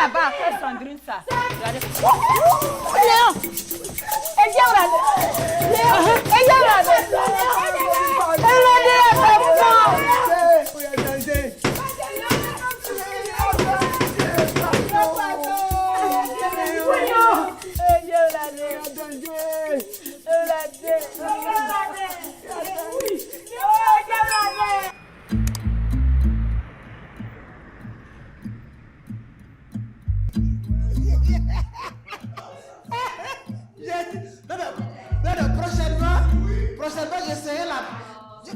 là-bas. C'est Sandrine ça. Léon.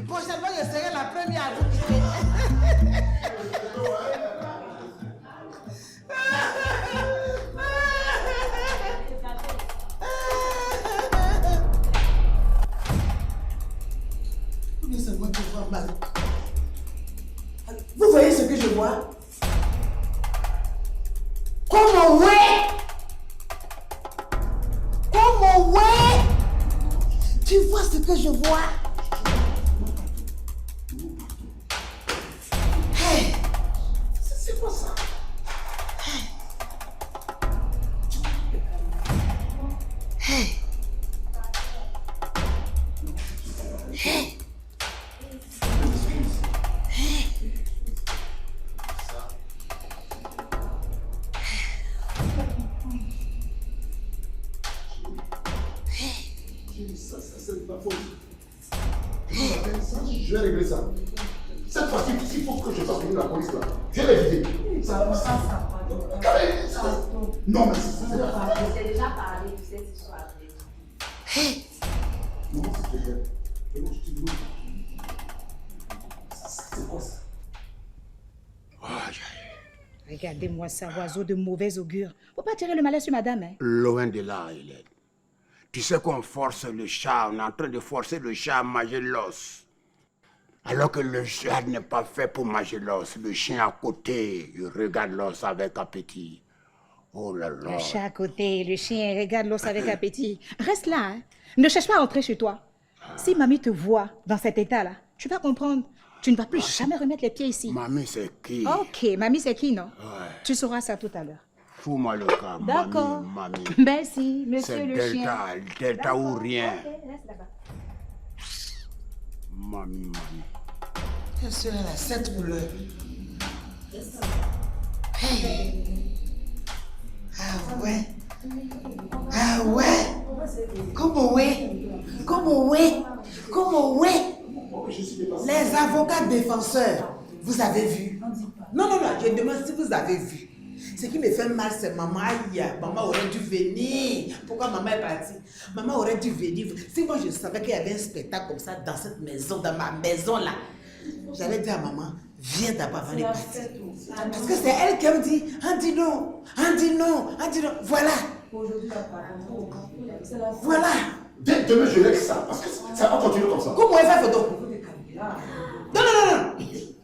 Prochainement, je serai la première à vous quitter. Vous voyez ce que je vois? Comment ouais? Comment ouais? Tu vois ce que je vois? Hey! C'est quoi ça? Hey! Hey! Je vais régler ça. Cette fois-ci, il faut que je fasse venir la police là. Je vais les vider. Non, mais c'est pas. J'ai déjà parlé de cette histoire. Non, c'est très bien. C'est quoi ça? Regardez-moi ça, oiseau de mauvais augure. Faut pas tirer le malheur sur madame, hein. Loin de là, Hélène. Tu sais qu'on force le chat, on est en train de forcer le chat à manger l'os. Alors que le chat n'est pas fait pour manger l'os. Le chien à côté, il regarde l'os avec appétit. Oh là là. Le chat à côté, le chien regarde l'os avec appétit. Reste là, hein. Ne cherche pas à rentrer chez toi. Si mamie te voit dans cet état-là, tu vas comprendre. Tu ne vas plus jamais remettre les pieds ici. Mamie, c'est qui? Ok, mamie, c'est qui, non? Ouais. Tu sauras ça tout à l'heure. Fous-moi le cas, D'accord. mamie. Merci, monsieur C'est le Delta, chien. Delta ou rien. Ok, reste là-bas. Mamie. Quelle serait la cette couleur? Hey! Ah ouais? Ah ouais? Comment ouais? Comment ouais? Comment ouais? Les avocats défenseurs, vous avez vu? Non, je demande si vous avez vu. Ce qui me fait mal, c'est maman. Aïe, maman aurait dû venir. Pourquoi maman est partie? Maman aurait dû venir. Si moi je savais qu'il y avait un spectacle comme ça dans cette maison, dans ma maison là, j'allais dire à maman, viens d'abord avant de partir. Parce que c'est elle qui me dit, Andi non, Andi non, Andi non. Voilà. Voilà. Dès demain, je laisse ça, parce que ça va continuer comme ça. Comment elle fait photo? Non.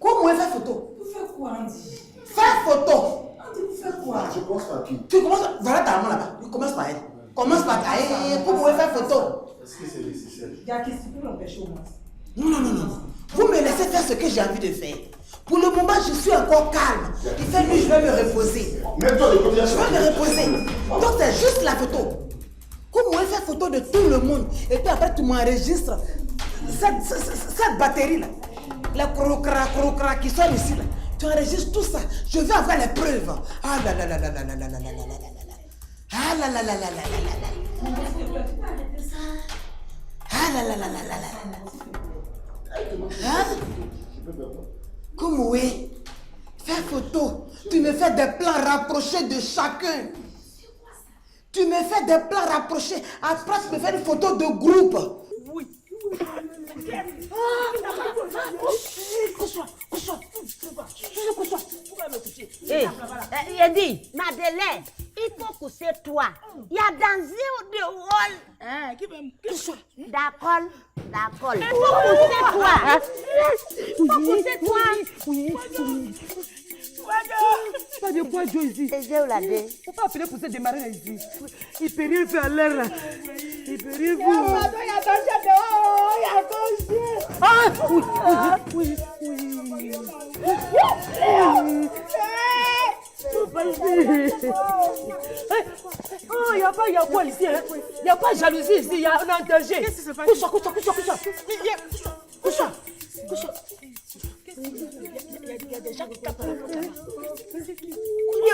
Comment elle fait photo? Vous faites quoi, Andy? Faire photo. Vous faites quoi? Je commence par qui? Tu commences, voilà ta maman là-bas. Tu commences par elle. Commence par elle. Comment elle fait photo? Est-ce que c'est nécessaire? Il y a qu'est-ce qui peut l'empêcher au moins? Non. Vous me laissez faire ce que j'ai envie de faire. Pour le moment, je suis encore calme. Il fait nuit, je vais me reposer. Mets-toi de côté. Je vais me reposer. Donc c'est juste la photo. Comment elle fait photo de tout le monde? Et puis après, tu m'enregistres. Cette batterie là, les crocra qui sont ici là, tu enregistres tout ça. Je vais avoir les preuves. Ah là là là là là là là là là là là là. Ah là là là là là là là là. Ah là là là là là là. Hein? Comment oui? Faire photo. Tu me fais des plans rapprochés de chacun. Tu me fais des plans rapprochés. Après, tu me fais une photo de groupe. Oui. Il dit, Madeleine, il faut pousser toi. Il y a dans de rôle. D'accord. Il faut pousser toi. Il faut pousser toi. Oui. Pas de quoi Joe ici. Faut pas appeler pour se démarrer ici. Il peut rien faire à l'air là. Il peut rien faire. Il y a danger dehors. Il y a danger. Ah oui. pas ici. Oh, il n'y a pas ici. Il n'y a pas de jalousie ici. On est en danger. Qu'est-ce qui se passe? Couche-toi. Il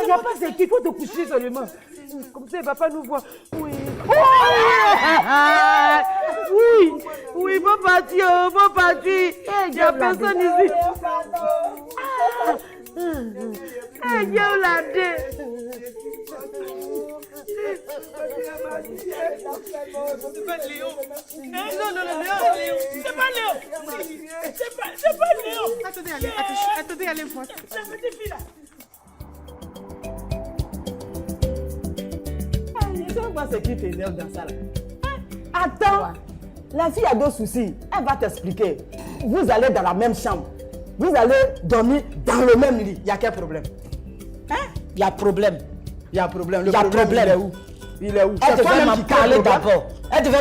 n'y a pas de qu'il faut te coucher seulement. Comme ça, il ne va pas nous voir. Oui. Oui, faut partir. Il n'y a personne ici. Dieu l'a dit. C'est pas Léo. Non, Léo. C'est pas Léo. C'est pas Léo. Attendez, allez voir. La petite fille là. Tu vois ce qui t'énerve dans ça là. Attends. La fille a deux soucis. Elle va t'expliquer. Vous allez dans la même chambre. Vous allez dormir dans le même lit. Il y a quel problème? Il y a problème. Le problème, il est où? Elle devait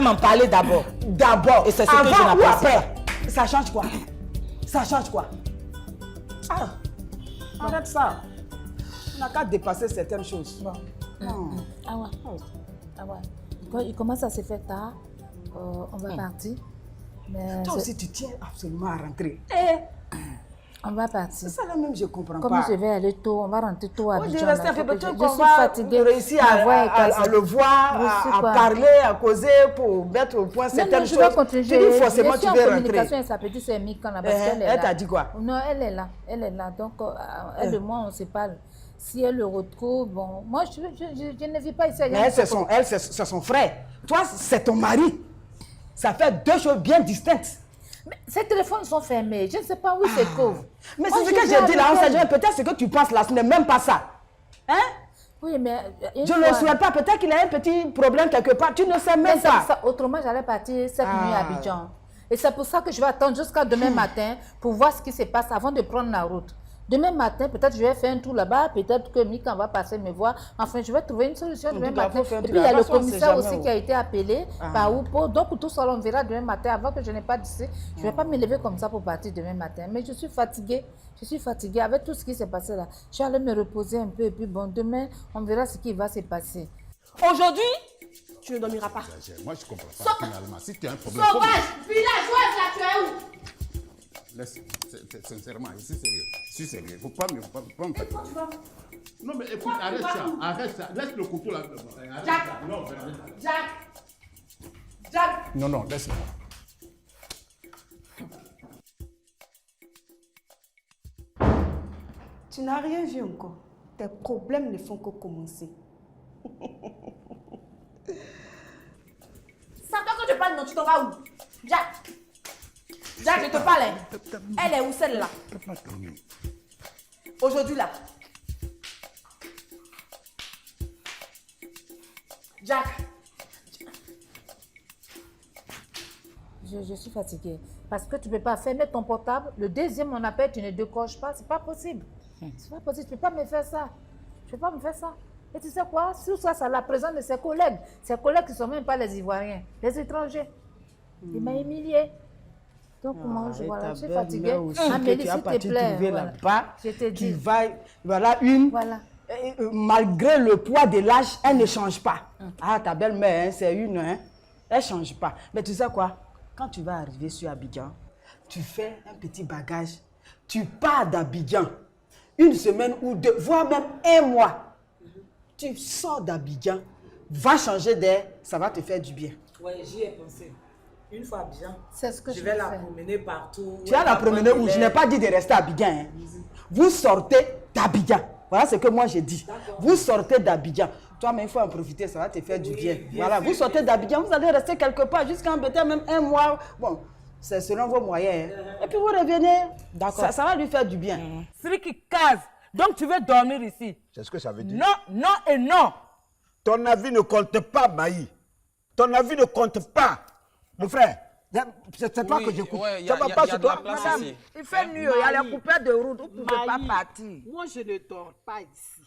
m'en parler d'abord. D'abord. Et c'est ce que je n'apprécie pas. Ça change quoi? Arrête ça. On n'a qu'à dépasser certaines choses. Il commence à se faire tard. On va partir. Mais toi aussi, tu tiens absolument à rentrer. On va partir. C'est ça là même, je comprends pas. Comme je vais aller tôt, on va rentrer tôt à Abidjan. Je suis fatiguée. Réussir à le voir, à parler, à causer pour mettre au point certaines choses. Tu dis forcément tu veux rentrer. Ça peut dire c'est Mikan là. Elle t'a dit quoi? Non, elle est là. Donc, elle et moi, on se parle. Si elle le retrouve, bon, moi, je ne vis pas ici. Mais c'est son frère. Toi, c'est ton mari. Ça fait deux choses bien distinctes. Mais ces téléphones sont fermés. Je ne sais pas où se trouve. Mais c'est ce que j'ai dit là. Peut-être ce que tu penses là, ce n'est même pas ça. Oui, mais... Je ne le souhaite pas. Peut-être qu'il a un petit problème quelque part. Tu ne sais même pas. Ça, autrement, j'allais partir cette nuit à Abidjan. Et c'est pour ça que je vais attendre jusqu'à demain matin pour voir ce qui se passe avant de prendre la route. Demain matin, peut-être je vais faire un tour là-bas, peut-être que Mikan va passer me voir. Enfin, je vais trouver une solution demain matin. Et puis, il y a le commissaire aussi qui a été appelé par Oupo. Donc, tout ça, on verra demain matin. Avant que je n'ai pas dit, je ne vais pas me lever comme ça pour partir demain matin. Mais je suis fatiguée. Avec tout ce qui s'est passé là. Je vais aller me reposer un peu. Et puis, bon, demain, on verra ce qui va se passer. Aujourd'hui, tu ne dormiras pas. Moi, je comprends pas finalement. Si tu as un problème... Sauvage, villageoise, là, tu es où? Laisse, sincèrement, je suis sérieux. Il ne faut pas me fatiguer. Non, mais écoute, arrête ça. Laisse le couteau là. Jack. Non, Jack. Non, laisse-moi. Tu n'as rien vu encore. Tes problèmes ne font que commencer. Ça toi que tu parles, non, tu t'en vas où? Jack, je te parle. Elle est où celle-là? Aujourd'hui là. Jack. Je suis fatiguée. Parce que tu ne peux pas fermer ton portable. Le deuxième, on appelle, tu ne décroches pas. C'est pas possible. C'est pas possible. Tu ne peux pas me faire ça. Et tu sais quoi? Sur ça, c'est la présence de ses collègues. Ses collègues qui ne sont même pas les Ivoiriens, les étrangers. Il m'a humilié. Donc, moi, je suis fatiguée. Amélie, s'il te plaît. Je te dis. Malgré le poids de l'âge, elle ne change pas. Ta belle-mère, c'est une, elle ne change pas. Mais tu sais quoi? Quand tu vas arriver sur Abidjan, tu fais un petit bagage. Tu pars d'Abidjan. Une semaine ou deux, voire même un mois. Tu sors d'Abidjan, va changer d'air, ça va te faire du bien. Oui, j'y ai pensé. Une fois à Abidjan, c'est ce que je vais la promener partout. Tu vas la promener où? Je n'ai pas dit de rester à Abidjan. Vous sortez d'Abidjan. Voilà ce que moi j'ai dit. Vous sortez d'Abidjan. Toi-même, il faut en profiter, ça va te faire du bien. Voilà, vous sortez d'Abidjan, vous allez rester quelque part jusqu'à embêter même un mois. Bon, c'est selon vos moyens. Et puis vous revenez. D'accord. Ça va lui faire du bien. Celui qui case. Donc tu veux dormir ici? C'est ce que ça veut dire. Non et non. Ton avis ne compte pas, Maï. Ton avis ne compte pas. Mon frère, c'est toi que j'écoute. Ça va pas sur toi? Madame, il fait nuit, il y a les coupeurs de route, vous ne pouvez pas partir. Moi, je ne dors pas ici.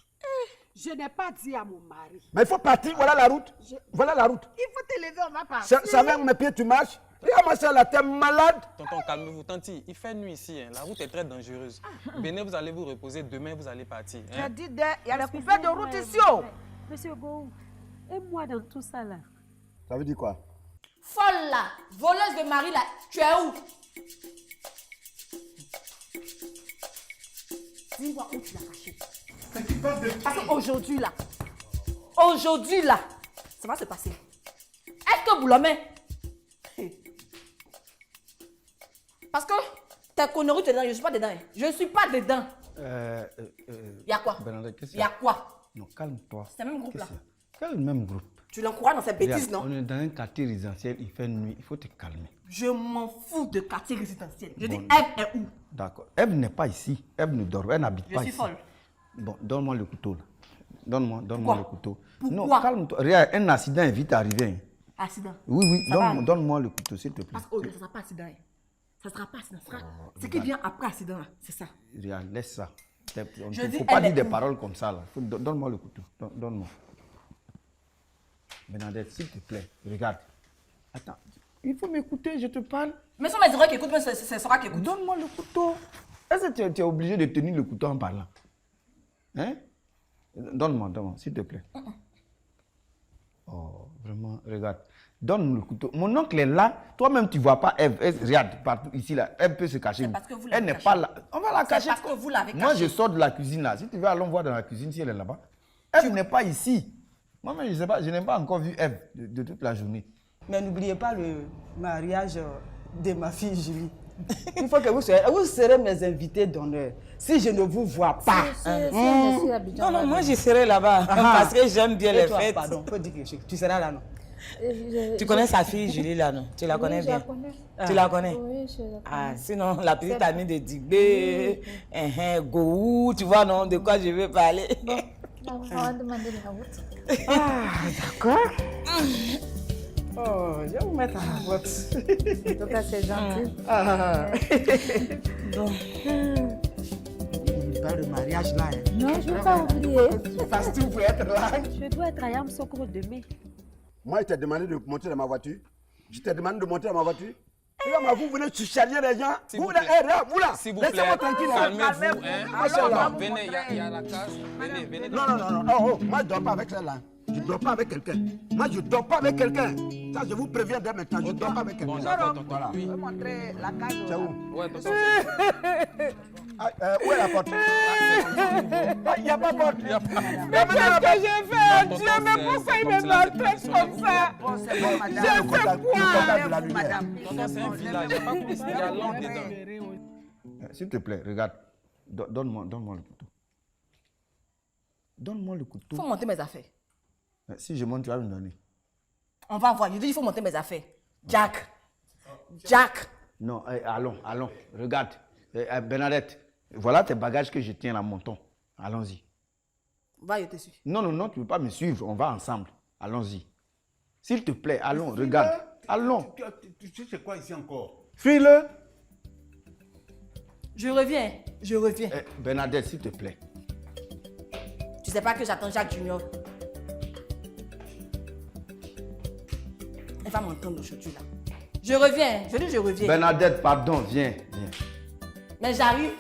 Je n'ai pas dit à mon mari. Mais il faut partir, voilà la route. Voilà la route. Il faut te lever, on va partir. C'est avec mes pieds tu marches. Regarde ma soeur là, t'es malade. Tonton, calmez-vous. Tanti, il fait nuit ici. Hein. La route est très dangereuse. Venez, vous allez vous reposer. Demain, vous allez partir. J'ai Hein. dit, il y a des coupeurs de route ici. Monsieur Go, aide-moi dans tout ça là. Ça veut dire quoi? Folle là, voleuse de mari là, tu es où? Dis-moi où tu l'as caché. Parce qu'aujourd'hui là, ça va se passer. Est-ce que Boulomé? Parce que ta connerie, tu es dedans, je ne suis pas dedans. Je ne suis pas dedans. Il y a quoi? Il y a quoi? Non, calme-toi. C'est le même groupe là. Quel même groupe? Tu l'encourages dans cette bêtise, non? On est dans un quartier résidentiel, il fait nuit, il faut te calmer. Je m'en fous de quartier résidentiel. Je dis, Bon. Ève est où? D'accord. Ève n'est pas ici. Ève ne dort, elle n'habite Je pas suis ici. folle. Bon, donne-moi le couteau là. Donne-moi Pourquoi? le couteau. Pourquoi? Non, calme-toi. Regarde, un accident est vite arrivé. Hein. Accident. Oui, Ça va? donne-moi le couteau, s'il te plaît. Parce que ça ne sera pas accident. Ça ne sera pas accident. Ça sera... Ce qui vient après accident, là, c'est ça. Regarde, laisse ça. Il Je ne dis, faut pas elle dire est des où? paroles comme ça là. Donne-moi le couteau. Donne-moi. Bernadette, s'il te plaît, regarde. Attends, il faut m'écouter, je te parle. Mais ce sont mes oreilles qui écoutent, mais c'est Sora qui écoute. Donne-moi le couteau. Est-ce que tu es obligé de tenir le couteau en parlant? Hein? Donne-moi, s'il te plaît. Oh, vraiment, regarde. Donne-moi le couteau. Mon oncle est là. Toi-même, tu ne vois pas Ève. Regarde, partout ici, là. Elle peut se cacher. parce que vous l'avez Elle n'est cachée. pas là. On va la cacher. parce que vous l'avez Moi, cachée. je sors de la cuisine, là. Si tu veux, allons voir dans la cuisine si elle est là-bas. Ève n'est pas ici. Moi-même, je ne sais pas. Je n'ai pas encore vu Ève de toute la journée. Mais n'oubliez pas le mariage de ma fille Julie. Il faut que vous serez mes invités d'honneur. Si je ne vous vois pas. Non, moi je serai là-bas parce que j'aime bien les toi, fêtes. Pardon, faut dire que tu seras là, non? Tu connais sa fille Julie là, non? Tu la connais bien? Tu la connais? Oui, je la connais. Ah, sinon, la petite amie de Digbé, Gou, tu vois, non, de quoi je vais parler. Bon, on va demander la route. Ah, d'accord. Oh, je vais vous mettre à la boîte. En tout cas, c'est gentil. Ah. Bon. Il parle de mariage là. Hein. Non, je ne vais pas oublier. Parce que vous pouvez être là. Je dois être à Yamsokro demain. Moi, je t'ai demandé de monter dans ma voiture. Je t'ai demandé de monter dans ma voiture. Regarde, vous venez surcharger les gens. Vous là, vous là. S'il vous plaît, Laissez-moi tranquille. calmez-vous. Machallah. Venez, il y a la case. Venez. Non. Oh, moi, je ne dors pas avec celle-là. Je ne dors pas avec quelqu'un. Moi, je ne dors pas avec quelqu'un. Ça, je vous préviens dès maintenant. Je ne dors pas avec quelqu'un. Bon, d'accord, tonton. Voilà. Oui. Je vais montrer la case. C'est où? Ouais, tonton. Où est la porte? Il n'y a pas de porte. Mais qu'est-ce que j'ai fait à Dieu? Mais pourquoi il me maltraite comme ça? Bon, c'est bon, madame. Le contact de la lumière. Tonton, c'est un village. Il n'y a pas de police. Il y a l'homme dedans. S'il te plaît, regarde. Donne-moi le couteau. Donne-moi le couteau. Il faut monter mes affaires. Si je monte, tu vas me donner. On va voir. Je dis, il faut monter mes affaires. Jack. Non, allons. Regarde. Bernadette, voilà tes bagages que je tiens là, montons. Allons-y. Va, je te suis. Non, tu ne peux pas me suivre. On va ensemble. Allons-y. S'il te plaît, allons, regarde. Allons. Tu sais quoi ici encore? Suis-le. Je reviens. Bernadette, s'il te plaît. Tu sais pas que j'attends Jacques Junior. Elle va m'entendre aujourd'hui là. Je reviens. Je dis je reviens. Bernadette, pardon, viens. Mais j'arrive.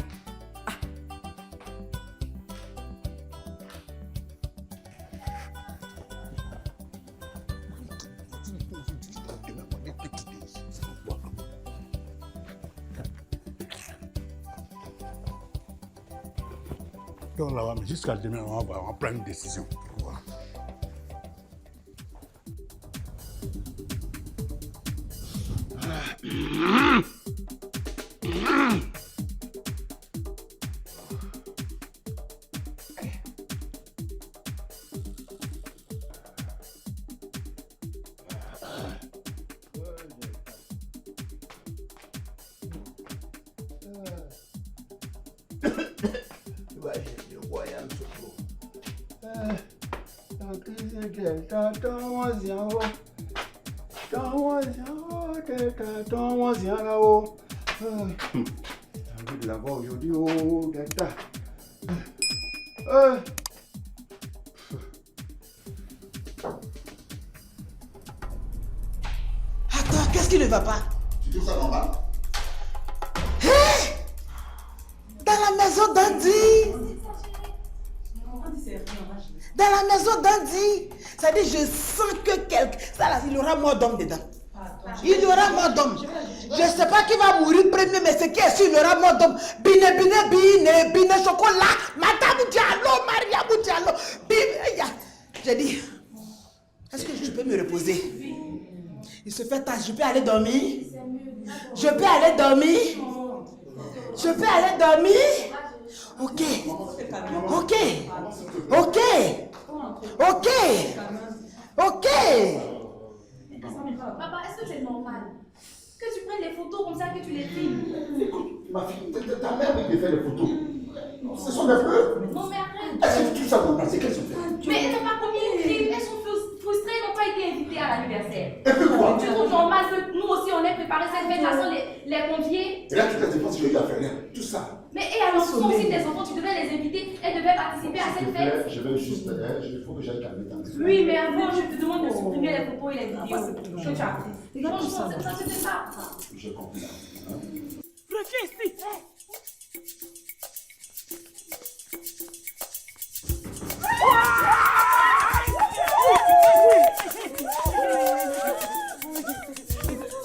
Donc là, mais jusqu'à demain, on va prendre une décision. Voilà. J'ai envie de la voir aujourd'hui, oh, Delta. ne va pas? Tu trouves ça normal? Dans la maison d'Andy. Dans la maison d'Andy. Ça dit, je sens que quelqu'un... Ça là, il y aura mort d'homme dedans. Il y aura mort d'homme. Je ne sais pas qui va mourir premier, mais ce qui est sûr, il y aura mort d'homme. Bine, chocolat. Madame Diallo, Mariam Diallo. J'ai dit, est-ce que je peux me reposer? Il se fait tard, je peux aller dormir? Je peux aller dormir? Je peux aller dormir? Ok. Ok. Ok. Ok. Ok. Papa, est-ce que c'est normal que tu prennes les photos comme ça, que tu les filmes? Ma fille, ta mère qui fait les photos. Ce sont des fleurs. Non, mais arrête. Est-ce que tu trouves ça normal? C'est qu'elles sont faites. Mais elles n'ont pas commis une crime. Elles sont frustrées, elles n'ont pas été invitées à l'anniversaire. Et puis quoi? Tu trouves normal que nous aussi on ait préparé cette fête sans les convier? Et là, tu te dépenses sur la faire tout ça. Mais et alors, ce sont aussi tes enfants, tu devais les inviter, elles devaient participer à cette fête. Je vais juste, il faut que j'aille calmer ta maison. Oui, mais avant, je te demande de supprimer les photos et les vidéos. Que tu as fait. Franchement, c'était ça. Je comprends. Reviens ici.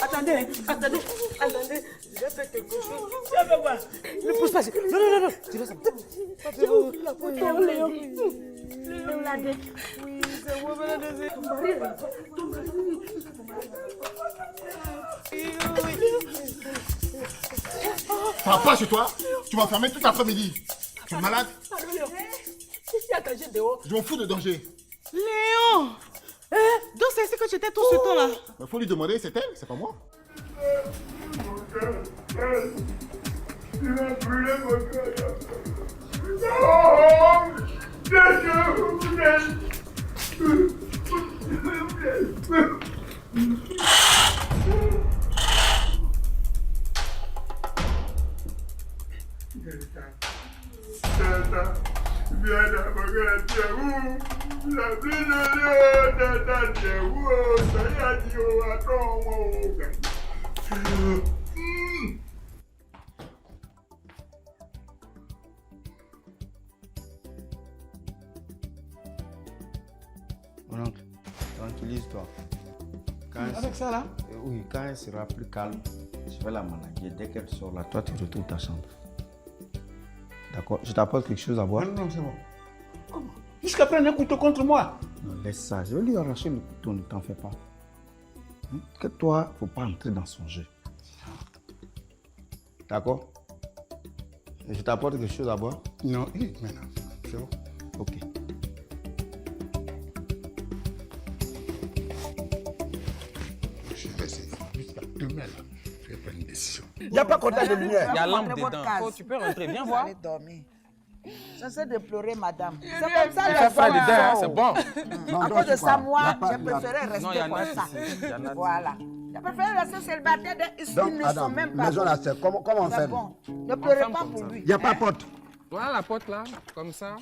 Attendez, je vais faire quelque chose. Viens voir. Ne pousse pas. Non. Tu laisses ça. La photo, Léon. Léon l'a dit. Oui, c'est moi, Papa, chez toi, tu m'as fermé tout l'après-midi. Tu es malade? Allô, Léon. Qu'est-ce qu'il y a danger dehors? Je m'en fous de danger. Léon! Donc c'est ce que tu étais tout ce temps-là? Il faut lui demander, c'est elle, c'est pas moi. Tu vas brûler mon cœur. Non! Viens d'abord, la vie de Dieu, ça y a dit, Mon oncle, tranquillise-toi. Avec ça là? Oui, quand elle sera plus calme, je vais la manager. Dès qu'elle sort là, toi tu retournes ta chambre. D'accord? Je t'apporte quelque chose à boire? Non, c'est bon. Comment? Jusqu'à prendre un couteau contre moi. Non, laisse ça. Je vais lui arracher le couteau, ne t'en fais pas. Que toi, faut pas entrer dans son jeu. D'accord? Je t'apporte quelque chose à boire? Non, maintenant, c'est bon. Ok. Je vais essayer. Jusqu'à demain, là, je vais prendre une décision. Il n'y a pas contact de lumière. Il y a lampe dedans. Oh, tu peux rentrer, viens voir. Allez dormir. Cessez de pleurer, madame. C'est comme ça, Tu les fais pas femmes dedans, sont. c'est bon. À cause de ça, moi, j'ai préféré Non, il y rester en a comme ça. ici, il y en a Voilà. J'ai préféré rester célibataire. Ils Donc, ne Adam, sont même pas maison là, bons. c'est comment on C'est fait? bon. Ne pleurez pas pour lui. Il n'y a pas de porte. Voilà la porte là, comme ça.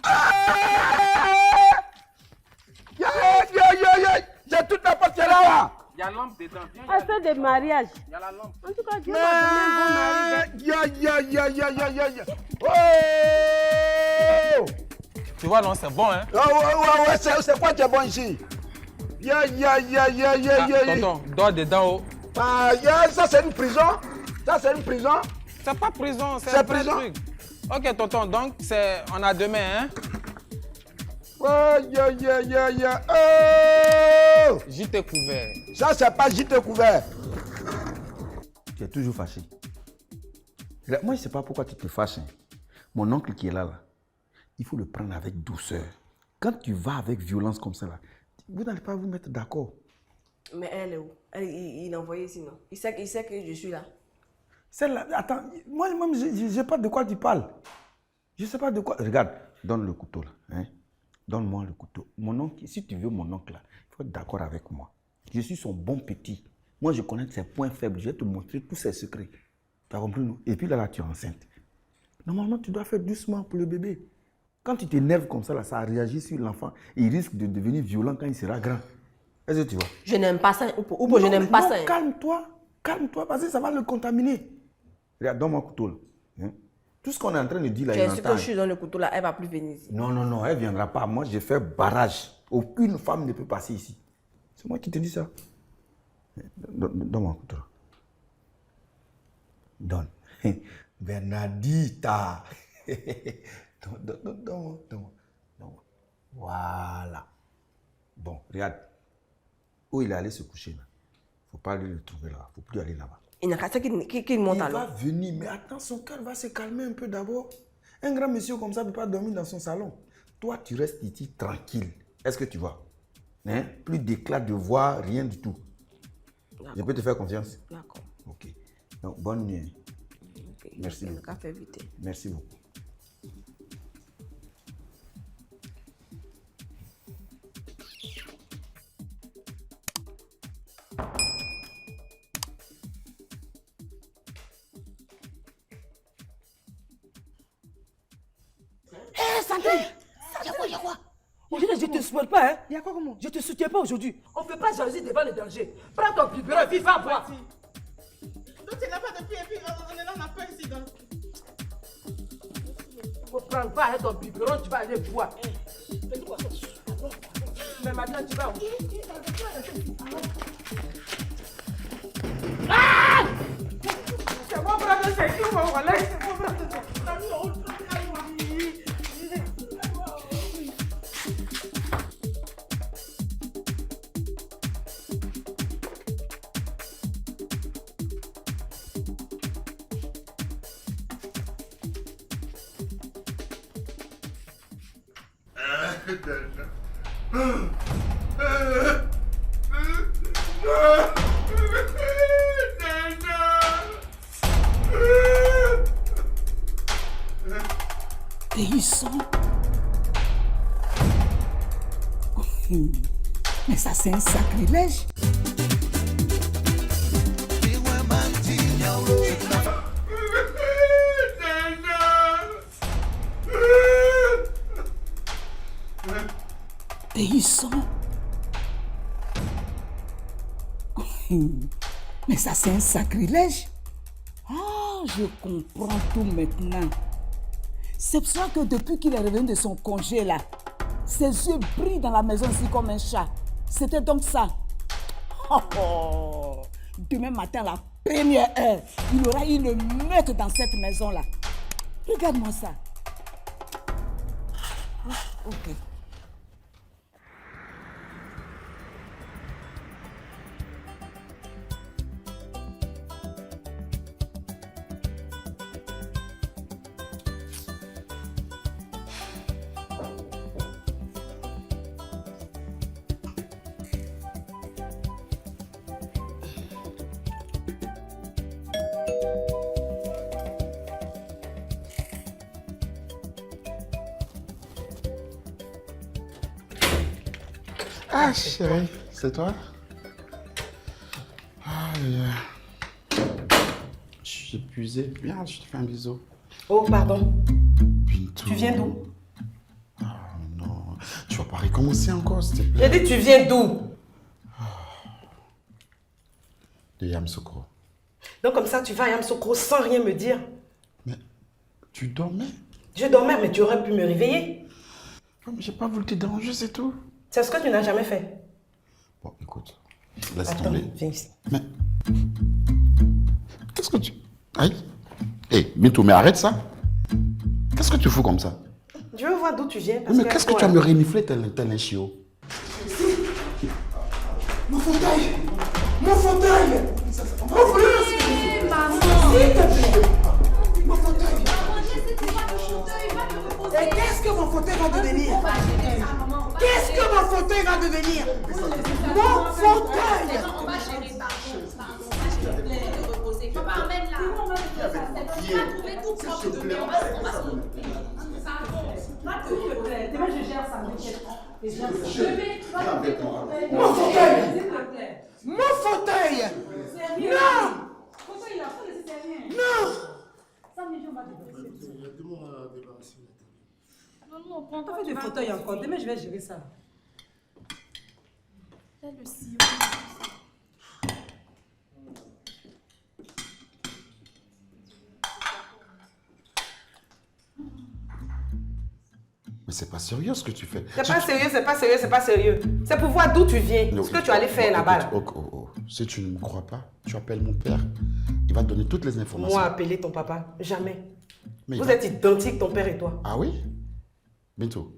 J'ai toute la porte qui est là. Il y a lampe dedans. Viens, À fait des mariages. il y a la lampe. En tout cas, Dieu m'a donné un bon mari. Oh! Tu vois, non, c'est bon, hein? Ouais, c'est quoi qui est bon ici? Tonton, dors dedans. Ça c'est une prison? Ça c'est une prison? C'est pas prison, c'est C'est un vrai prison? truc. Ok, tonton, donc on a demain, hein? Oh! Gîte couvert. Ça c'est pas gîte couvert. Tu es toujours fâché. Moi je sais pas pourquoi tu te fâches. Mon oncle qui est là, il faut le prendre avec douceur. Quand tu vas avec violence comme ça, là, vous n'allez pas vous mettre d'accord. Mais elle est où? Il a envoyé ici, non? Il sait que je suis là. Celle-là, attends, moi-même, je ne sais pas de quoi tu parles. Je ne sais pas de quoi. Regarde, donne le couteau là. Hein? Donne-moi le couteau. Mon oncle, si tu veux mon oncle là, il faut être d'accord avec moi. Je suis son bon petit. Moi, je connais ses points faibles. Je vais te montrer tous ses secrets. Tu as compris, non? Et puis là, tu es enceinte. Normalement, tu dois faire doucement pour le bébé. Quand tu t'énerves comme ça, là, ça réagit sur l'enfant. Il risque de devenir violent quand il sera grand. Est-ce que tu vois? Je n'aime pas ça. Ou je n'aime pas ça. Calme-toi. Calme-toi, parce que ça va le contaminer. Regarde, donne-moi un couteau là. Hein? Tout ce qu'on est en train de dire là, Tu il es sûr entend. que je suis dans le couteau là, elle va plus venir ici. Non, non, non, elle ne viendra pas. Moi, j'ai fait barrage. Aucune femme ne peut passer ici. C'est moi qui te dis ça. Donne-moi un couteau là. Donne. Bernardita. Donne-moi. Voilà. Bon, regarde. Où il est allé se coucher là. Faut pas aller le trouver là. Faut plus aller là-bas. Il n'y a qu'à ça qu'il monte alors. Il va venir, mais attends, son cœur va se calmer un peu d'abord. Un grand monsieur comme ça ne peut pas dormir dans son salon. Toi, tu restes ici tranquille. Est-ce que tu vois? Hein? Plus d'éclat de voix, rien du tout. Je peux te faire confiance? D'accord. Ok. Donc, bonne nuit. Okay. Merci beaucoup. Merci beaucoup. Hé, Sandrine! Y'a quoi? Je te souhaite pas, hein? Y'a quoi comment? Je te soutiens pas aujourd'hui. On ne fait pas jalousie devant le danger. Prends ton biberon et puis va boire. Donc tu n'as pas de pied et puis on est là, on a peur ici donc. Faut prendre pas hein, ton biberon, tu vas aller boire. Fais quoi ça? Mais maintenant tu vas où? Ah! C'est mon bras de sécu, mon voilà, c'est mon bras de sécu. Déhissant. Mais ça, c'est un sacrilège. Déhissant. Mais ça, c'est un sacrilège. Ah, je comprends tout maintenant. C'est pour ça que depuis qu'il est revenu de son congé là, ses yeux brillent dans la maison ici comme un chat. C'était donc ça. Oh, oh. Demain matin, à la première heure, il y aura une meute dans cette maison là. Regarde-moi ça. Ok. Ah, chérie, c'est toi? Je suis épuisé. Viens, je te fais un bisou. Oh, pardon. Bintou. Tu viens d'où? Oh non, tu vas pas recommencer encore, s'il te plaît. J'ai dit, tu viens d'où? De Yamoussoukro. Donc comme ça, tu vas à Yamoussoukro sans rien me dire? Mais tu dormais? Je dormais, mais tu aurais pu me réveiller. Non, mais j'ai pas voulu te déranger, c'est tout. C'est ce que tu n'as jamais fait. Bon, écoute, laisse Attends, tomber. viens ici. Mais qu'est-ce que tu... Aïe. Hé, Bintou, mais arrête ça. Qu'est-ce que tu fous comme ça? Je veux voir d'où tu viens. Oui, mais qu'est-ce que tu vas me renifler tel un chiot? Mon fauteuil! Mon fauteuil! Mon fauteuil! Maman! S'il te plaît! Mon fauteuil! Et qu'est-ce que mon fauteuil va devenir? Qu'est-ce que mon fauteuil va devenir? Mon fauteuil! On va gérer ça. S'il te plaît, reposer. Papa, emmène-la. On va trouver tout propre. On va se s'il te plaît. Demain, je gère ça. Mon fauteuil! Mon fauteuil! Non! Non! Non, prends pas de fauteuil encore. Demain, je vais gérer ça. Là, le sirop. Mais c'est pas sérieux ce que tu fais. C'est pas sérieux, c'est pas sérieux, c'est pas sérieux. C'est pour voir d'où tu viens, ce que tu allais faire là-bas. Là. Si tu ne me crois pas, tu appelles mon père. Il va te donner toutes les informations. Moi, appeler ton papa, jamais. Mais vous êtes identiques, ton père et toi. Ah oui? Bientôt.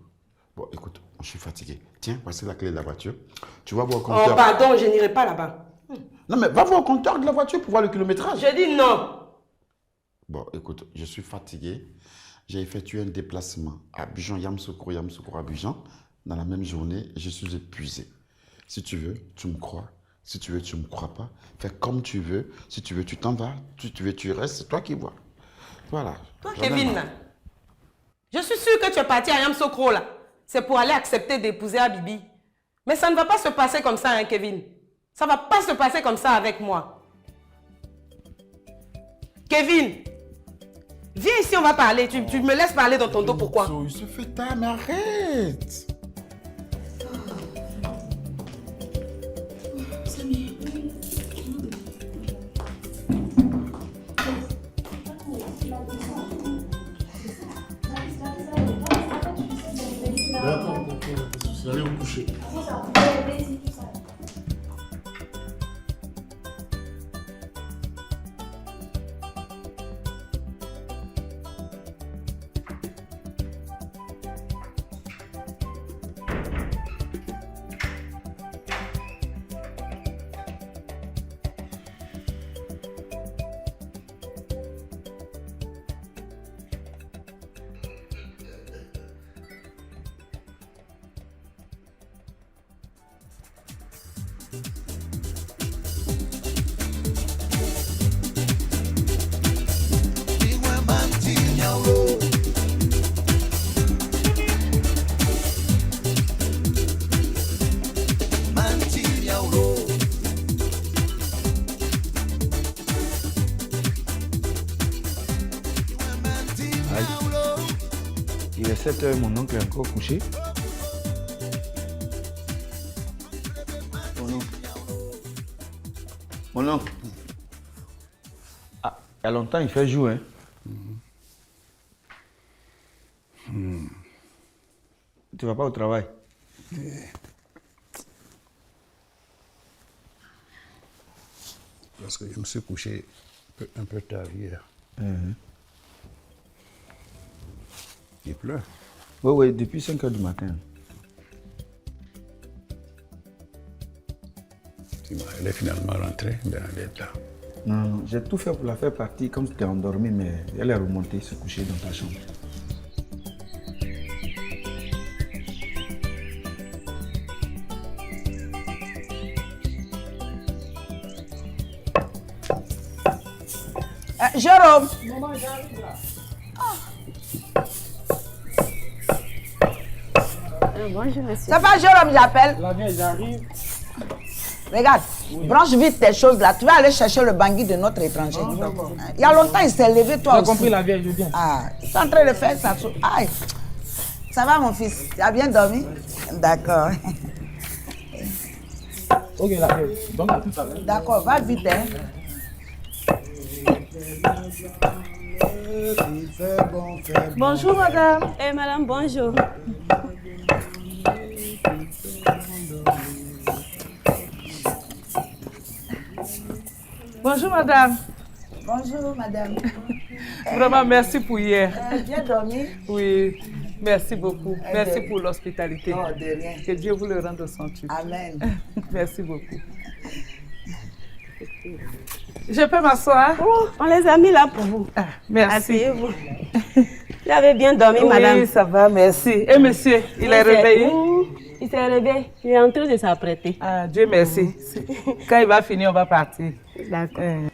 Bon, écoute, je suis fatigué. Tiens, voici la clé de la voiture. Tu vas voir au compteur. Oh, pardon, je n'irai pas là-bas. Non, mais va voir au compteur de la voiture pour voir le kilométrage. Je dis non. Bon, écoute, je suis fatigué. J'ai effectué un déplacement à Abidjan, Yamoussoukro, Abidjan, dans la même journée. Je suis épuisé. Si tu veux, tu me crois. Si tu veux, tu ne me crois pas. Fais comme tu veux. Si tu veux, tu t'en vas. Si tu veux, tu restes. C'est toi qui vois. Voilà. Toi, Kevin, là, je suis sûre que tu es parti à Yamoussoukro, là. C'est pour aller accepter d'épouser Abibi. Mais ça ne va pas se passer comme ça, hein, Kevin. Ça ne va pas se passer comme ça avec moi. Kevin, viens ici, on va parler. Tu me laisses parler dans ton dos, pourquoi? Il se fait tard, mais arrête. D'accord, vous allez vous coucher. Il est 7 heures, mon oncle est encore couché. Mon oncle. Ah, il y a longtemps, il fait jour, hein. Tu vas pas au travail? Parce que je me suis couché un peu tard hier. Il pleut. Oui, depuis 5 heures du matin. Elle est finalement rentrée dans l'état. Non, j'ai tout fait pour la faire partir comme tu t'es endormi, mais elle est remontée, se coucher dans ta chambre. Jérôme. Maman, j'arrive là. Bonjour, monsieur. Ça va, Jérôme, j'appelle. La vieille, j'arrive. Regarde, branche vite tes choses là. Tu vas aller chercher le bangui de notre étranger. Il y a longtemps, il s'est levé, toi aussi. J'ai compris, la vieille, je viens. Ah, il est en train de faire ça. Aïe. Ça va, mon fils? Tu as bien dormi? D'accord. Ok, la vieille. Donc, à tout à l'heure. D'accord, va vite, hein. Bonjour, madame. Eh, madame, bonjour. Bonjour, madame. Bonjour, madame. Vraiment, merci pour hier. Bien dormi? Oui, merci beaucoup. Merci pour l'hospitalité. Oh, de rien. Que Dieu vous le rende au centuple. Amen. Merci beaucoup. Je peux m'asseoir? Oh, on les a mis là pour vous. Ah, merci. Asseyez-vous. Vous avez bien dormi, Oui, madame? Oui, ça va, merci. Et monsieur, il est réveillé? Il s'est réveillé. Il est en train de s'apprêter. Ah, Dieu merci. Quand il va finir, on va partir. D'accord.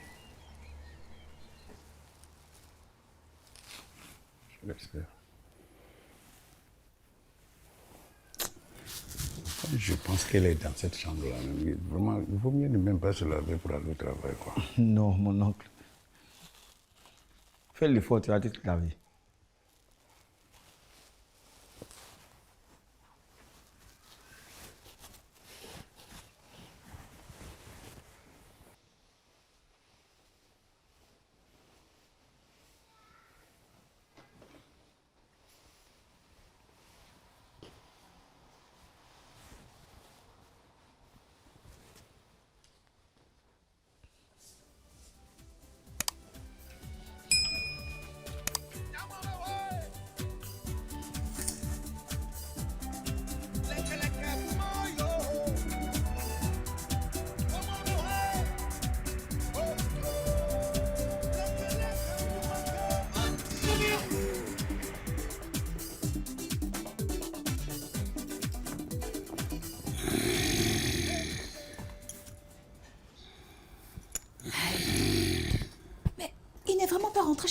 Je l'espère. Je pense qu'elle est dans cette chambre-là. Vraiment, il vaut mieux ne même pas se laver pour aller au travail, quoi. Non, mon oncle. Fais l'effort, tu vas te laver.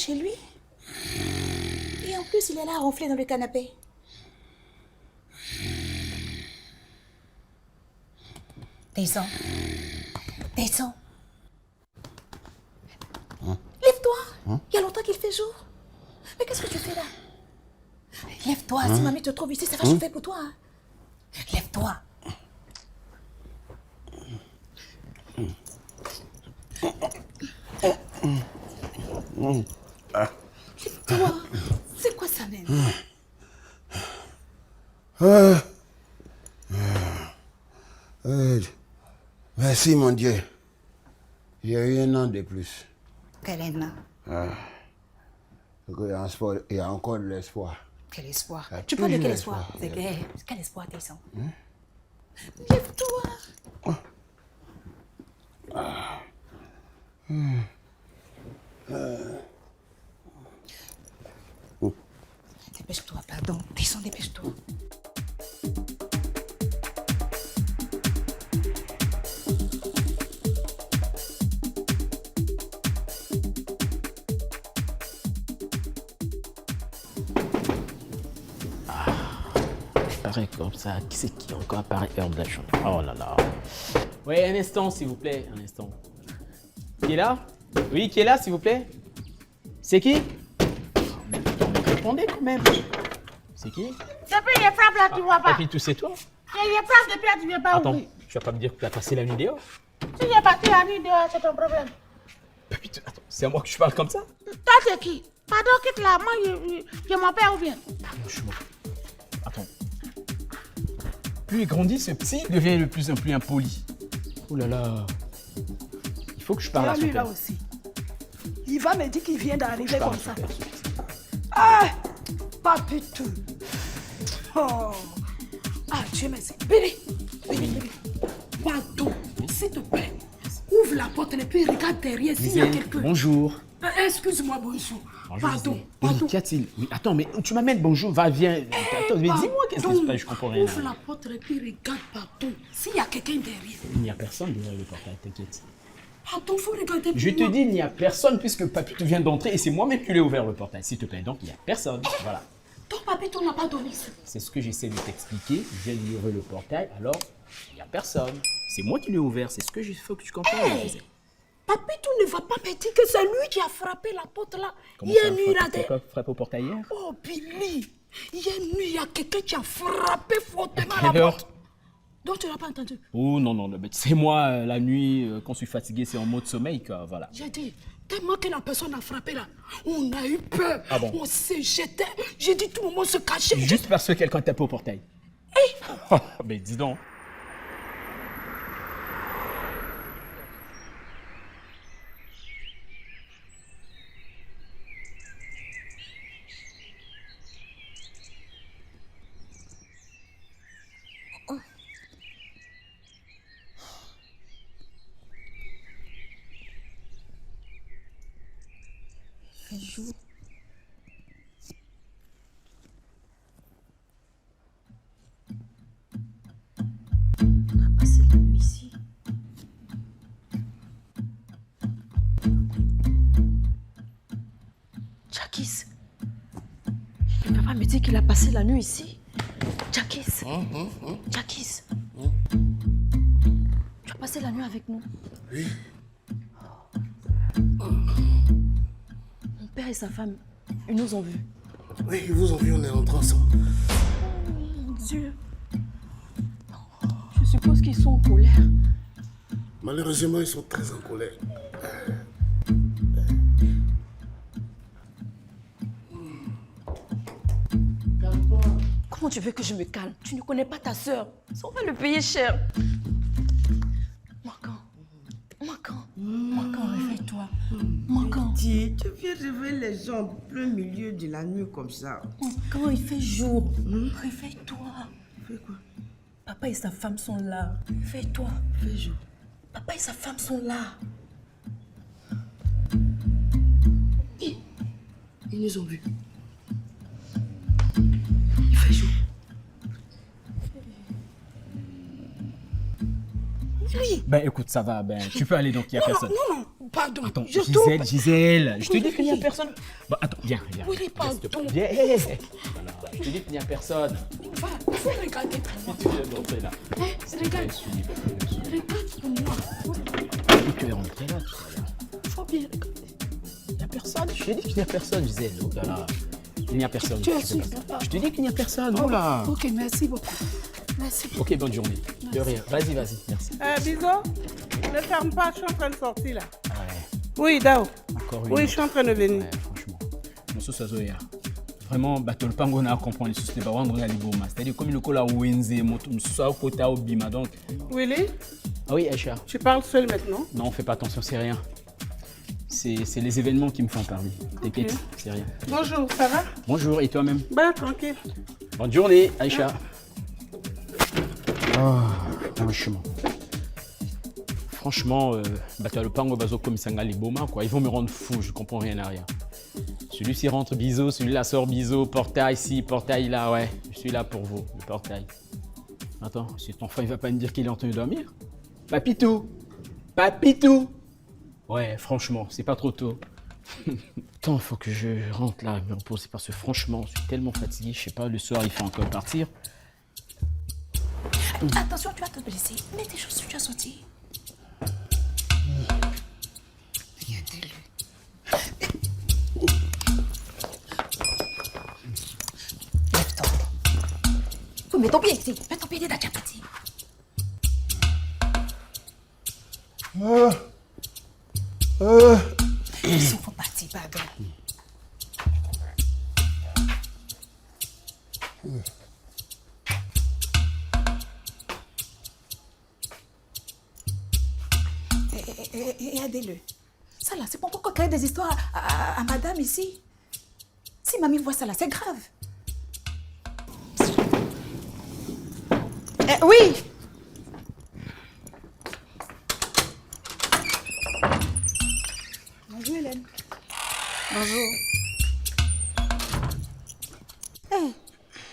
chez lui. Et en plus, il est là ronflé dans le canapé. Descends. Descends. Lève-toi. Il y a longtemps qu'il fait jour. Mais qu'est-ce que tu fais là? Lève-toi. Si mamie te trouve ici, ça va chauffer pour toi. Hein. Lève-toi. Lève-toi. C'est quoi ça même? Merci mon Dieu. J'ai eu un an de plus. Quel an? Il y a encore de l'espoir. Quel espoir? Il y a Tu parles de toujours quel espoir? l'espoir. Quel espoir, descends. Lève-toi. Dépêche-toi, pardon. Descends, dépêche-toi. Pareil comme ça, qui c'est qui encore apparaît heure de la journée? Oh là là. Ouais, un instant s'il vous plaît, un instant. Qui est là? Oui, qui est là s'il vous plaît? C'est qui? Oh, mais répondez quand même. C'est qui? Depuis les frappes là, tu vois pas. Et puis tout c'est toi? Il y a frappes depuis là, tu viens pas Attends, ouvrir. tu vas pas me dire que tu as passé la nuit dehors? Si j'ai passé la nuit dehors, c'est ton problème. Attends, c'est à moi que tu parles comme ça? Toi, c'est qui? Pardon, quitte là, moi, je mon père ou bien? Attends. Plus il grandit, ce petit devient de plus en plus impoli. Oh là là. Il faut que je parle à son lui là père. aussi. Il va me dire qu'il vient d'arriver Je parle comme à ça. son père, ce petit. Ah, pas du tout. Oh. Ah, Dieu merci. Bébé, bébé. Pardon, s'il te plaît. Ouvre la porte et puis regarde derrière s'il y a quelqu'un. Bonjour. Excuse-moi, bonjour. Pardon. Oui, qu'y a-t-il? Oui, attends, mais tu m'amènes bonjour, va, viens. Attends, mais dis-moi qu'est-ce qui se passe, je comprends rien. Ouvre la porte et puis regarde partout. S'il y a quelqu'un derrière. Il n'y a personne derrière le portail, t'inquiète. Pardon, faut regarder pour Je te moi. dis, il n'y a personne puisque Papito vient d'entrer et c'est moi-même qui lui ai ouvert le portail, s'il te plaît. Donc, il n'y a personne. Voilà. Ton papito n'a pas donné ça. C'est ce que j'essaie de t'expliquer. Je viens de lui ouvrir le portail, alors, il n'y a personne. C'est moi qui l'ai ouvert, c'est ce que il faut que tu comprennes. Hey! Papito ne va pas me dire que c'est lui qui a frappé la porte là. Comment Il y a ça, une nuit là. c'est quoi, frappe au portail hier? Oh, Billy, il y a une nuit, il y a quelqu'un qui a frappé fortement quelle la heure? porte. Donc tu n'as pas entendu. Oh non, non, mais c'est moi, la nuit, quand je suis fatigué, c'est en mode sommeil, quoi, voilà. J'ai dit, tellement que la personne a frappé là, on a eu peur. Ah bon? On s'est jeté. J'ai dit tout le monde se cachait. Juste parce que quelqu'un tape au portail. Oh, mais dis donc. Il fait jour. On a passé la nuit ici. Jacques, il ne peut pas me dire qu'il a passé la nuit ici. Jacques, Jacques, tu as passé la nuit avec nous. Oui. Mon père et sa femme, ils nous ont vus. Oui, ils vous ont vu, on est rentrés ensemble. Mon Dieu. Je suppose qu'ils sont en colère. Malheureusement, ils sont très en colère. Comment tu veux que je me calme? Tu ne connais pas ta sœur. Ça, on va le payer cher. Macan, réveille-toi. Macan. Tu viens réveiller les gens en plein milieu de la nuit comme ça. Macan, il fait jour. Réveille-toi. Fais quoi? Papa et sa femme sont là. Réveille-toi. Fais jour. Papa et sa femme sont là. Ils nous ont vus. Il fait jour. Oui. Ben écoute, ça va, ben tu peux aller donc, il n'y a personne. Non, pardon. Attends, je Gisèle, je te dis qu'il n'y a personne. Bon, attends, viens. Oui, pardon. Viens, voilà, je te dis qu'il n'y a personne. Va, il faut regarder pour moi. Tu viens d'entrer là. Regarde. Regarde pour moi. Tu es rentré là, tout à l'heure. Il faut bien regarder. Il n'y a personne, je te dis qu'il n'y a personne, Gisèle. Oh là là. Il n'y a personne. Tu es sûr? Je te dis qu'il n'y a personne, oh là. Ok, merci beaucoup. Merci. Ok, bonne journée. De rien. Vas-y, merci. Bisous. Ne ferme pas, je suis en train de sortir là. Oui, Dao. Oui, je suis en train de venir. Ouais, franchement. Nous sommes vraiment, bateau le pango n'a comprendre les soucis de Bawan dans les Boma. C'est-à-dire comme le cola Wenze, nous sommes au côté au Bima donc. Willy? Ah oui, Aïcha. Tu parles seul maintenant? Non, fais pas attention, c'est rien. C'est les événements qui me font parler. T'inquiète, Ok. c'est rien. Bonjour, ça va? Bonjour, et toi-même? Bah, tranquille. Bonne journée, Aïcha. Oh, franchement, bateau le pango bazo comme Sangali Boma, quoi. Ils vont me rendre fou, je comprends rien à rien. Celui-ci rentre biseau, celui-là sort biseau, portail ici, portail là, ouais. Je suis là pour vous, le portail. Attends, cet enfant, il va pas me dire qu'il est en train de dormir? Papitou! Papitou! Ouais, franchement, c'est pas trop tôt. Attends, faut que je rentre là, me reposer parce que franchement, je suis tellement fatigué, je sais pas, le soir, il faut encore partir. Attention, tu vas te blesser. Mets tes chaussures, tu as sorti. Lève-toi. Faut mettre ton pied ici. Mets ton pied dedans, tu as petit. Il faut partir, pardon. Regardez-le. Ça là, c'est pour pourquoi créer des histoires à madame ici. Si mamie voit ça là, c'est grave. Oui. Bonjour Hélène. Bonjour.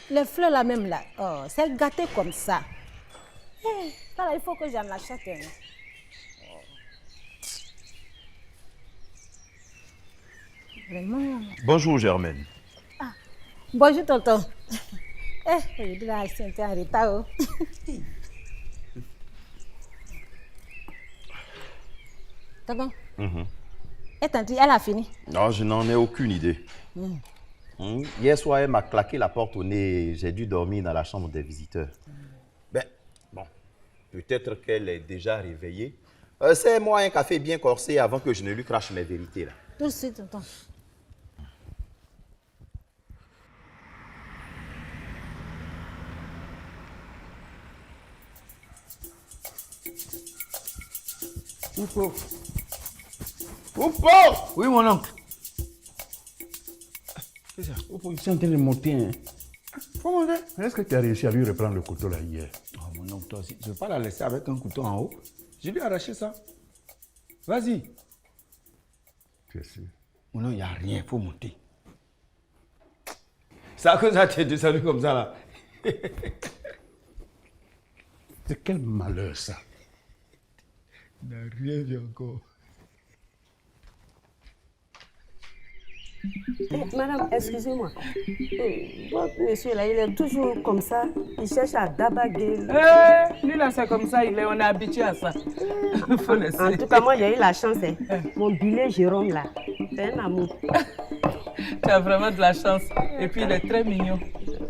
Les fleurs là même là, oh, c'est gâté comme ça. Ça là, il faut que j'en achète un. Vraiment. Bonjour Germaine. Bonjour tonton. Il là, c'est en retard. Tonton. Et tante, elle a fini. Non, je n'en ai aucune idée. Hier soir, elle m'a claqué la porte au nez. J'ai dû dormir dans la chambre des visiteurs. Ben, bon, peut-être qu'elle est déjà réveillée. C'est moi un café bien corsé avant que je ne lui crache mes vérités là. Tout de suite, tonton. Oupo. Oupo! Oui, mon oncle. C'est ça. Oupo, il est en train de monter. Hein. Faut monter. Est-ce que tu as réussi à lui reprendre le couteau là hier? Oh, mon oncle, toi aussi. Je ne veux pas la laisser avec un couteau en haut. Je lui ai arraché ça. Vas-y. Tu es sûr? Mon oncle, il n'y a rien. Il faut monter. Ça que ça t'est descendu comme ça là. C'est quel malheur ça? Il n'a rien vu encore. Madame, excusez-moi. Votre monsieur là, il est toujours comme ça. Il cherche à dabaguer. Lui là, c'est comme ça, on est habitué à ça. Faut laisser. En tout cas, moi j'ai eu la chance. Mon billet Jérôme là, c'est un amour. Tu as vraiment de la chance. Et puis il est très mignon.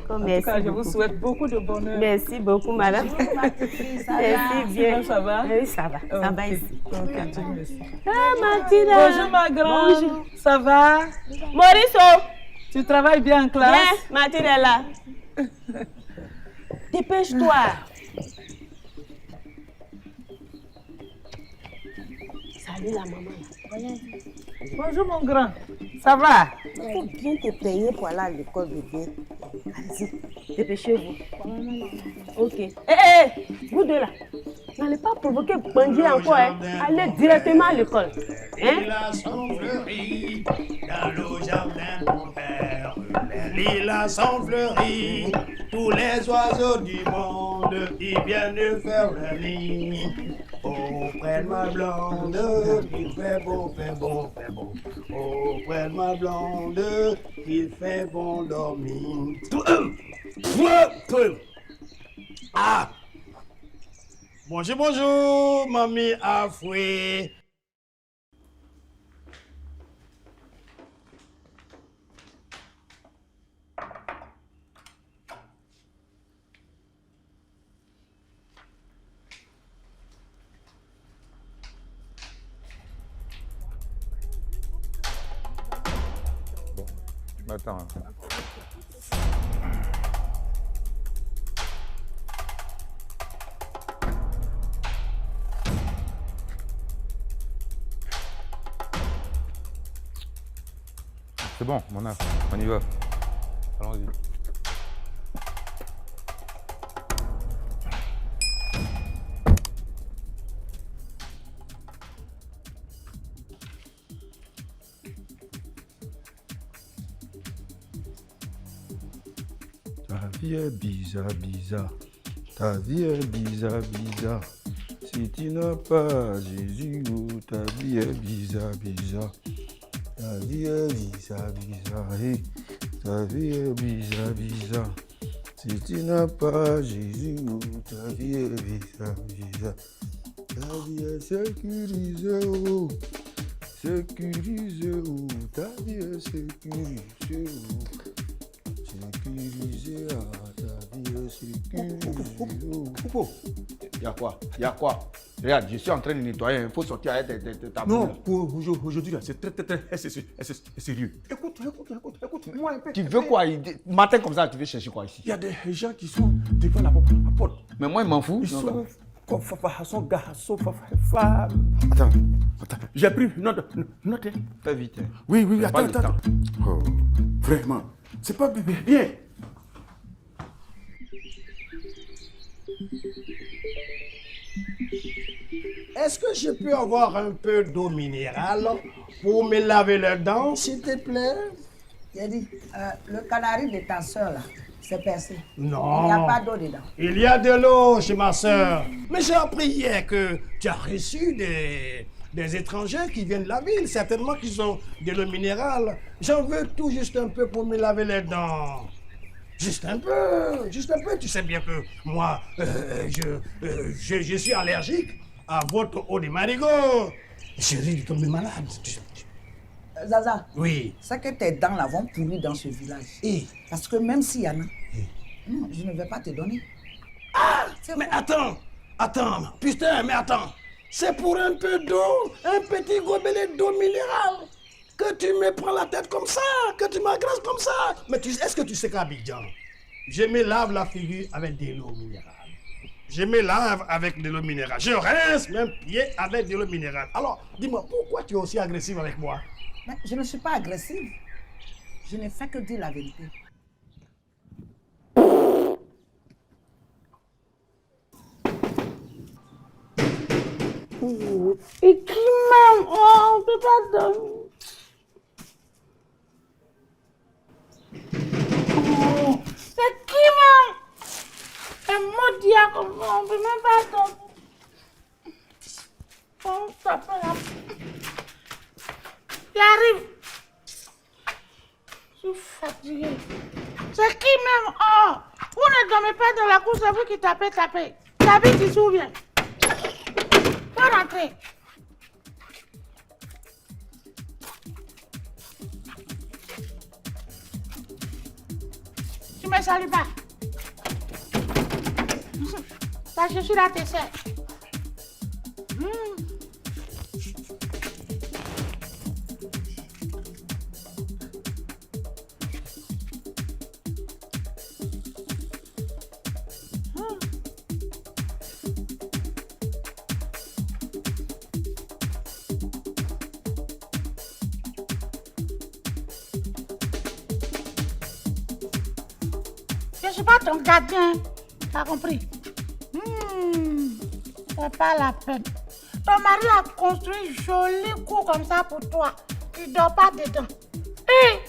Oh, En merci tout cas, je vous beaucoup. souhaite beaucoup de bonheur. Merci beaucoup, madame. Merci bien. Ça va? Oui, ça va. Ça va ici. Merci. Ah, Mathilda. Bonjour ma grande. Bonjour. Ça va? Mauricio. Tu travailles bien en classe? Viens, Mathilde est là. Dépêche-toi. Salut la maman. Bonjour mon grand. Ça va? Il faut bien te payer pour aller à l'école, bébé. Allez-y, dépêchez-vous. Ok. Vous deux là, n'allez pas provoquer Bandit encore. Hein. Allez directement à l'école. Hein? Dans le jardin de mon père, les lilas sont fleuris, tous tous les oiseaux du monde, ils viennent faire leur nid. Auprès de ma blonde, il fait bon, fait bon, fait bon. Auprès de ma blonde, il fait bon dormir. Ah! Bonjour, bonjour, mamie Afoué. Attends. C'est bon, mon âme, on y va. Allons-y. Ta vie est bizarre, bizarre. Ta vie est bizarre, bizarre. Si tu n'as pas Jésus, oh, ta vie est bizarre, bizarre. Ta vie est bizarre, bizarre. Hey. Ta vie est bizarre, bizarre. Si tu n'as pas Jésus, oh, ta vie est bizarre, bizarre. Ta vie est sécurisée, oh. Sécurisée, oh. Ta vie est sécurisée, oh. Sécurisé, ta vie est sécurisée. Poupo, y'a quoi? Y'a quoi? Regarde, je suis en train de nettoyer, il faut sortir avec ta boule. Non, pour aujourd'hui, c'est très sérieux. Écoute, moi un peu. Tu veux quoi? Matin comme ça, tu veux chercher quoi ici? Il y a des gens qui sont devant la porte. Mais moi, je m'en fous. Ils sont Attends. J'ai pris note. Fais vite. Oui, attends. Oh, vraiment. C'est pas bien. Est-ce que je peux avoir un peu d'eau minérale pour me laver les dents, s'il te plaît? J'ai dit, le canari de ta soeur, là, c'est percé. Non. Il n'y a pas d'eau dedans. Il y a de l'eau chez ma soeur. Mais j'ai appris hier que tu as reçu des étrangers qui viennent de la ville, certainement qu'ils ont de l'eau minérale. J'en veux tout juste un peu pour me laver les dents. Juste un peu. Tu sais bien que moi, je suis allergique à votre eau de marigot. Je risque de tomber malade. Zaza. Oui. C'est que tes dents là vont pourrir dans ce village. Parce que même s'il y en a, non, je ne vais pas te donner. Ah, mais attends. Putain, mais attends. C'est pour un peu d'eau, un petit gobelet d'eau minérale, que tu me prends la tête comme ça, que tu m'agresses comme ça. Mais est-ce que tu sais qu'Abidjan, je me lave la figure avec de l'eau minérale. Je me lave avec de l'eau minérale. Je rince même pied avec de l'eau minérale. Alors, dis-moi, pourquoi tu es aussi agressive avec moi? Mais je ne suis pas agressive. Je ne fais que dire la vérité. Et qui m'aime? Oh, on peut pas dormir. Oh, c'est qui m'aime? Un maudit comme ça, on peut même pas dormir. On s'appelle là. Il arrive. Je suis fatiguée. C'est qui même? Oh, vous ne dormez pas dans la cour, c'est vous qui tapez. David, tu souviens? Faut rentrer. Tu me salues pas. Je suis là, tes sœurs. Je ne suis pas ton gardien. T'as compris? C'est pas la peine. Ton mari a construit une jolie cour comme ça pour toi. Tu dors pas dedans. Et